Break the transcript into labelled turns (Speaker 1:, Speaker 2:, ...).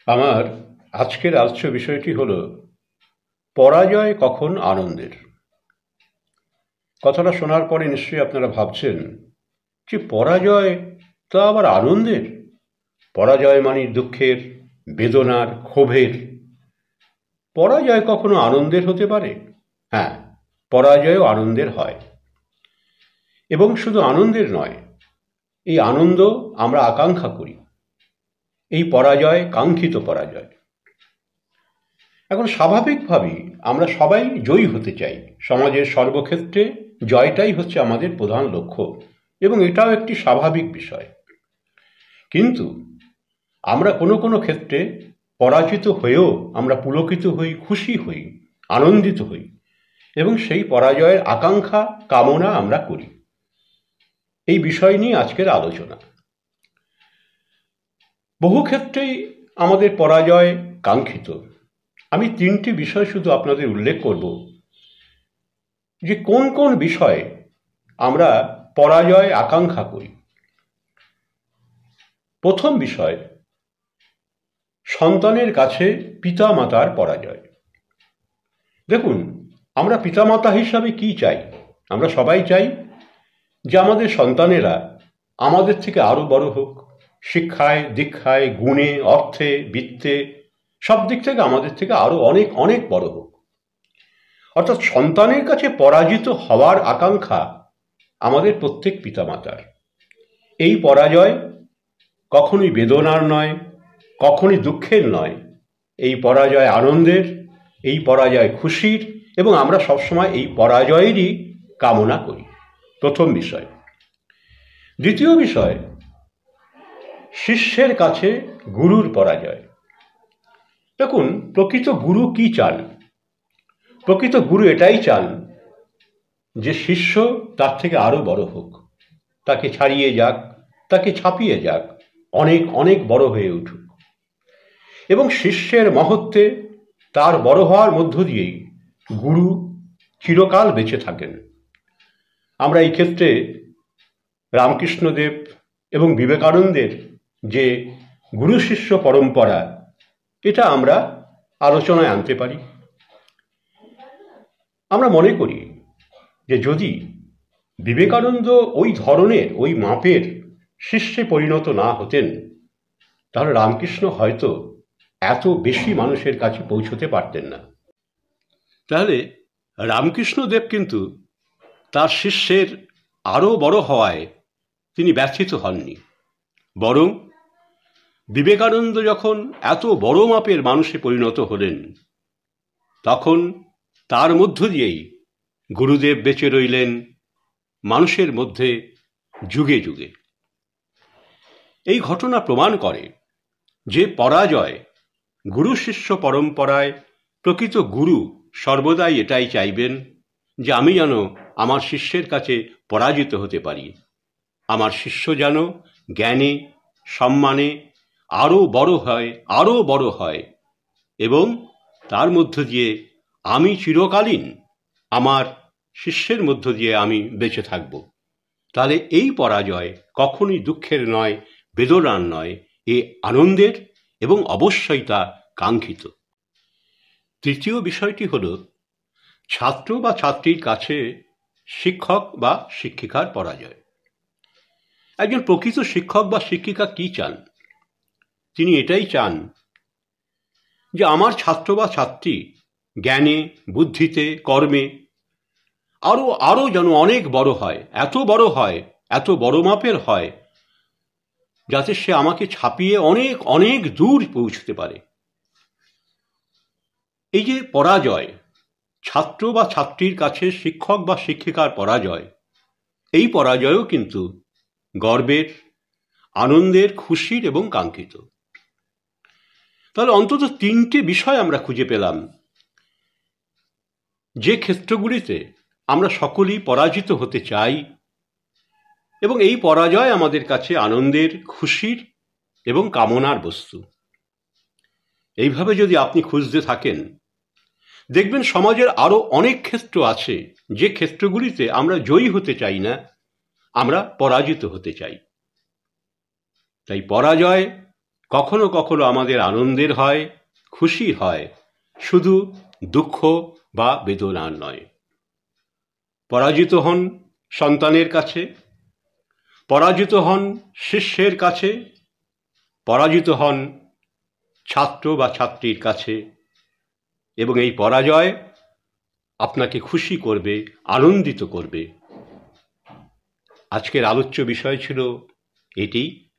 Speaker 1: আমার আজকের আলোচ্য বিষয়টি হল পরাজয় কখন আনন্দের। কথাটা শোনার পরে নিশ্চয়ই আপনারা ভাবছেন যে পরাজয় তা আবার আনন্দের। পরাজয় মানে দুঃখের, বেদনার, ক্ষোভের। পরাজয় কখনো আনন্দের হতে পারে? হ্যাঁ, পরাজয়ও আনন্দের হয়, এবং শুধু আনন্দের নয়, এই আনন্দ আমরা আকাঙ্ক্ষা করি। এই পরাজয় কাঙ্ক্ষিত পরাজয়। এখন স্বাভাবিকভাবেই আমরা সবাই জয়ী হতে চাই। সমাজের সর্বক্ষেত্রে জয়টাই হচ্ছে আমাদের প্রধান লক্ষ্য, এবং এটাও একটি স্বাভাবিক বিষয়। কিন্তু আমরা কোনো কোনো ক্ষেত্রে পরাজিত হয়েও আমরা পুলকিত হই, খুশি হই, আনন্দিত হই, এবং সেই পরাজয়ের আকাঙ্ক্ষা, কামনা আমরা করি। এই বিষয় নিয়ে আজকের আলোচনা। বহু ক্ষেত্রেই আমাদের পরাজয় কাঙ্ক্ষিত। আমি তিনটি বিষয় শুধু আপনাদের উল্লেখ করব, যে কোন কোন বিষয়ে আমরা পরাজয় আকাঙ্ক্ষা করি। প্রথম বিষয়, সন্তানের কাছে পিতামাতার পরাজয়। দেখুন, আমরা পিতামাতা হিসাবে কি চাই? আমরা সবাই চাই যে আমাদের সন্তানেরা আমাদের থেকে আরো বড় হোক, শিক্ষায়, দীক্ষায়, গুণে, অর্থে, বিত্তে, সব দিক থেকে আমাদের থেকে আরো অনেক অনেক বড় হোক। অর্থাৎ সন্তানের কাছে পরাজিত হওয়ার আকাঙ্ক্ষা আমাদের প্রত্যেক পিতামাতার। এই পরাজয় কখনোই বেদনার নয়, কখনোই দুঃখের নয়। এই পরাজয় আনন্দের, এই পরাজয় খুশির, এবং আমরা সবসময় এই পরাজয়েরই কামনা করি। প্রথম বিষয়। দ্বিতীয় বিষয়, শিষ্যের কাছে গুরুর পরাজয়। দেখুন, প্রকৃত গুরু কি চান? প্রকৃত গুরু এটাই চান যে শিষ্য তার থেকে আরো বড় হোক, তাকে ছাড়িয়ে যাক, তাকে ছাপিয়ে যাক, অনেক অনেক বড় হয়ে উঠুক। এবং শিষ্যের মহত্বে, তার বড় হওয়ার মধ্য দিয়েই গুরু চিরকাল বেঁচে থাকেন। আমরা এই ক্ষেত্রে রামকৃষ্ণদেব এবং বিবেকানন্দের যে গুরু শিষ্য পরম্পরা, এটা আমরা আলোচনায় আনতে পারি। আমরা মনে করি যে যদি বিবেকানন্দ ওই ধরনের, ওই মাপের শিষ্যে পরিণত না হতেন, তাহলে রামকৃষ্ণ হয়তো এত বেশি মানুষের কাছে পৌঁছতে পারতেন না। তাহলে রামকৃষ্ণদেব কিন্তু তার শিষ্যের আরো বড় হওয়ায় তিনি ব্যথিত হননি, বরং বিবেকানন্দ যখন এত বড় মাপের মানুষে পরিণত হলেন, তখন তার মধ্য দিয়েই গুরুদেব বেঁচে রইলেন মানুষের মধ্যে যুগে যুগে। এই ঘটনা প্রমাণ করে যে পরাজয়, গুরু শিষ্য পরম্পরায় প্রকৃত গুরু সর্বদাই এটাই চাইবেন যে আমি যেন আমার শিষ্যের কাছে পরাজিত হতে পারি, আমার শিষ্য যেন জ্ঞানে, সম্মানে আরো বড় হয়, আরো বড় হয়, এবং তার মধ্য দিয়ে আমি চিরকালীন আমার শিষ্যের মধ্য দিয়ে আমি বেঁচে থাকব। তাহলে এই পরাজয় কখনোই দুঃখের নয়, বেদনার নয়, এ আনন্দের, এবং অবশ্যই তা কাঙ্ক্ষিত। তৃতীয় বিষয়টি হল ছাত্র বা ছাত্রীর কাছে শিক্ষক বা শিক্ষিকার পরাজয়। একজন প্রকৃত শিক্ষক বা শিক্ষিকা কি চান? তিনি এটাই চান যে আমার ছাত্র বা ছাত্রী জ্ঞানে, বুদ্ধিতে, কর্মে আরো আরো যেন অনেক বড় হয়, এত বড় হয়, এত বড় মাপের হয়, যাতে সে আমাকে ছাপিয়ে অনেক অনেক দূর পৌঁছতে পারে। এই যে পরাজয়, ছাত্র বা ছাত্রীর কাছে শিক্ষক বা শিক্ষিকার পরাজয়, এই পরাজয়ও কিন্তু গর্বের, আনন্দের, খুশির এবং কাঙ্ক্ষিত। তাহলে অন্তত তিনটে বিষয় আমরা খুঁজে পেলাম যে ক্ষেত্রগুলিতে আমরা সকলেই পরাজিত হতে চাই, এবং এই পরাজয় আমাদের কাছে আনন্দের, খুশির এবং কামনার বস্তু। এইভাবে যদি আপনি খুঁজতে থাকেন, দেখবেন সমাজের আরো অনেক ক্ষেত্র আছে যে ক্ষেত্রগুলিতে আমরা জয়ী হতে চাই না, আমরা পরাজিত হতে চাই। তাই পরাজয় কখনো কখনো আমাদের আনন্দের হয়, খুশির হয়, শুধু দুঃখ বা বেদনার নয়। পরাজিত হন সন্তানের কাছে, পরাজিত হন শিষ্যের কাছে, পরাজিত হন ছাত্র বা ছাত্রীর কাছে, এবং এই পরাজয় আপনাকে খুশি করবে, আনন্দিত করবে। আজকের আলোচ্য বিষয় ছিল এটি।